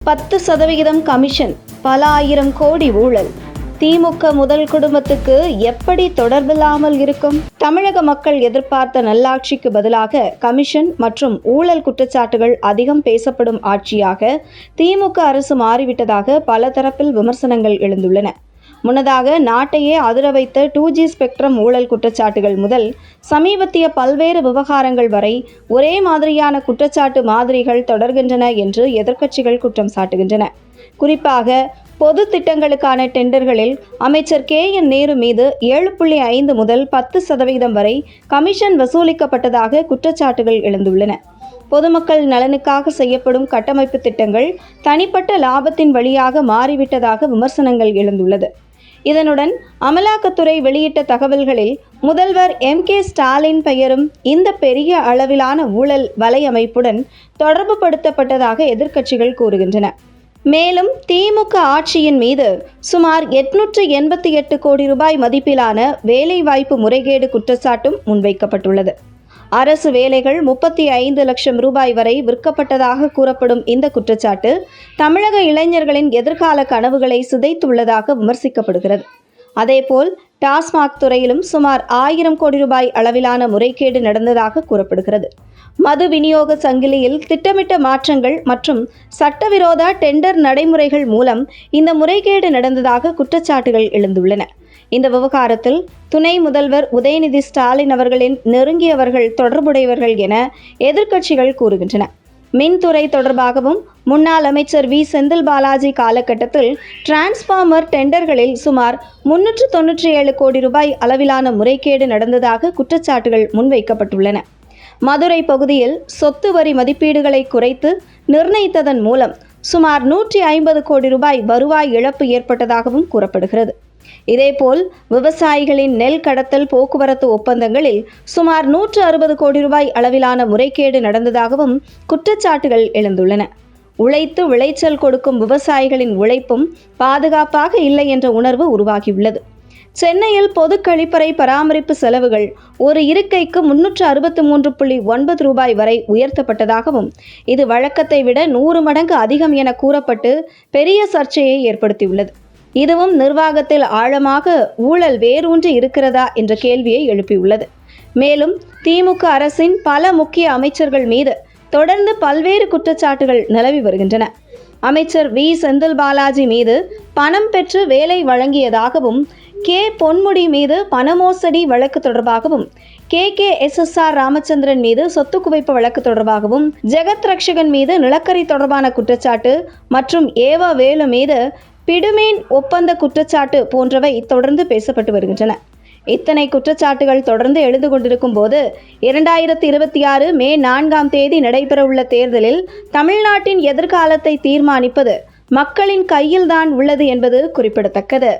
10% commission, பல ஆயிரம் கோடி ஊழல். திமுக முதல் குடும்பத்துக்கு எப்படி தொடர்பில்லாமல் இருக்கும்? தமிழக மக்கள் எதிர்பார்த்த நல்லாட்சிக்கு பதிலாக கமிஷன் மற்றும் ஊழல் குற்றச்சாட்டுகள் அதிகம் பேசப்படும் ஆட்சியாக திமுக அரசு மாறிவிட்டதாக பல தரப்பில் விமர்சனங்கள் எழுந்துள்ளன. முன்னதாக நாட்டையே அதிர வைத்த 2G ஸ்பெக்ட்ரம் ஊழல் குற்றச்சாட்டுகள் முதல் சமீபத்திய பல்வேறு விவகாரங்கள் வரை ஒரே மாதிரியான குற்றச்சாட்டு மாதிரிகள் தொடர்கின்றன என்று எதிர்க்கட்சிகள் குற்றம் சாட்டுகின்றன. குறிப்பாக பொது திட்டங்களுக்கான டெண்டர்களில் அமைச்சர் KN நேரு மீது 7.5 முதல் 10% வரை கமிஷன் வசூலிக்கப்பட்டதாக குற்றச்சாட்டுகள் எழுந்துள்ளன. பொதுமக்கள் நலனுக்காக செய்யப்படும் கட்டமைப்பு திட்டங்கள் தனிப்பட்ட லாபத்தின் வழியாக மாறிவிட்டதாக விமர்சனங்கள் எழுந்துள்ளது. இதனுடன் அமலாக்கத்துறை வெளியிட்ட தகவல்களில் முதல்வர் MK ஸ்டாலின் பெயரும் இந்த பெரிய அளவிலான ஊழல் வலையமைப்புடன் தொடர்பு படுத்தப்பட்டதாக எதிர்க்கட்சிகள் கூறுகின்றன. மேலும் திமுக ஆட்சியின் மீது சுமார் 888 கோடி ரூபாய் மதிப்பிலான வேலைவாய்ப்பு முறைகேடு குற்றச்சாட்டும் முன்வைக்கப்பட்டுள்ளது. அரசு வேலைகள் 35 லட்சம் ரூபாய் வரை விற்கப்பட்டதாக கூறப்படும் இந்த குற்றச்சாட்டு தமிழக இளைஞர்களின் எதிர்கால கனவுகளை சிதைத்துள்ளதாக விமர்சிக்கப்படுகிறது. அதேபோல் டாஸ்மாக் துறையிலும் சுமார் 1000 கோடி ரூபாய் அளவிலான முறைகேடு நடந்ததாக கூறப்படுகிறது. மது விநியோக சங்கிலியில் திட்டமிட்ட மாற்றங்கள் மற்றும் சட்டவிரோத டெண்டர் நடைமுறைகள் மூலம் இந்த முறைகேடு நடந்ததாக குற்றச்சாட்டுகள் எழுந்துள்ளன. இந்த விவகாரத்தில் துணை முதல்வர் உதயநிதி ஸ்டாலின் அவர்களின் நெருங்கியவர்கள் தொடர்புடையவர்கள் என எதிர்க்கட்சிகள் கூறுகின்றன. மின்துறை தொடர்பாகவும் முன்னாள் அமைச்சர் செந்தில் பாலாஜி காலகட்டத்தில் டிரான்ஸ்பார்மர் டெண்டர்களில் சுமார் 397 கோடி ரூபாய் அளவிலான முறைகேடு நடந்ததாக குற்றச்சாட்டுகள் முன்வைக்கப்பட்டுள்ளன. மதுரை பகுதியில் சொத்து வரி மதிப்பீடுகளை குறைத்து நிர்ணயித்ததன் மூலம் சுமார் 150 கோடி ரூபாய் வருவாய் இழப்பு ஏற்பட்டதாகவும் கூறப்படுகிறது. இதேபோல் விவசாயிகளின் நெல் கடத்தல் போக்குவரத்து ஒப்பந்தங்களில் சுமார் 160 கோடி ரூபாய் அளவிலான முறைகேடு நடந்ததாகவும் குற்றச்சாட்டுகள் எழுந்துள்ளன. உழைத்து விளைச்சல் கொடுக்கும் விவசாயிகளின் உழைப்பும் பாதுகாப்பாக இல்லை என்ற உணர்வு உருவாகியுள்ளது. சென்னையில் பொது கழிப்பறை பராமரிப்பு செலவுகள் ஒரு இருக்கைக்கு 363.9 ரூபாய் வரை உயர்த்தப்பட்டதாகவும் இது வழக்கத்தை விட 100 மடங்கு அதிகம் என கூறப்பட்டு பெரிய சர்ச்சையை ஏற்படுத்தியுள்ளது. இதுவும் நிர்வாகத்தில் ஆழமாக ஊழல் வேரூன்றி இருக்கிறதா என்ற கேள்வியை எழுப்பியுள்ளது. மேலும் திமுக அரசின் பல முக்கிய அமைச்சர்கள் மீது தொடர்ந்து பல்வேறு குற்றச்சாட்டுகள் நிலவி வருகின்றன. அமைச்சர் செந்தில் பாலாஜி மீது பணம் பெற்று வேலை வழங்கியதாகவும், பொன்முடி மீது பண மோசடி வழக்கு தொடர்பாகவும், KKSSR ராமச்சந்திரன் மீது சொத்து குவிப்பு வழக்கு தொடர்பாகவும், ஜெகத் ரட்சகன் மீது நிலக்கரி தொடர்பான குற்றச்சாட்டு மற்றும் வேலு மீது பிடுமீன் ஒப்பந்த குற்றச்சாட்டு போன்றவை தொடர்ந்து பேசப்பட்டு வருகின்றன. இத்தனை குற்றச்சாட்டுகள் தொடர்ந்து எழுந்து கொண்டிருக்கும் போது 2026 மே 4ஆம் தேதி நடைபெறவுள்ள தேர்தலில் தமிழ்நாட்டின் எதிர்காலத்தை தீர்மானிப்பது மக்களின் கையில்தான் உள்ளது என்பது குறிப்பிடத்தக்கது.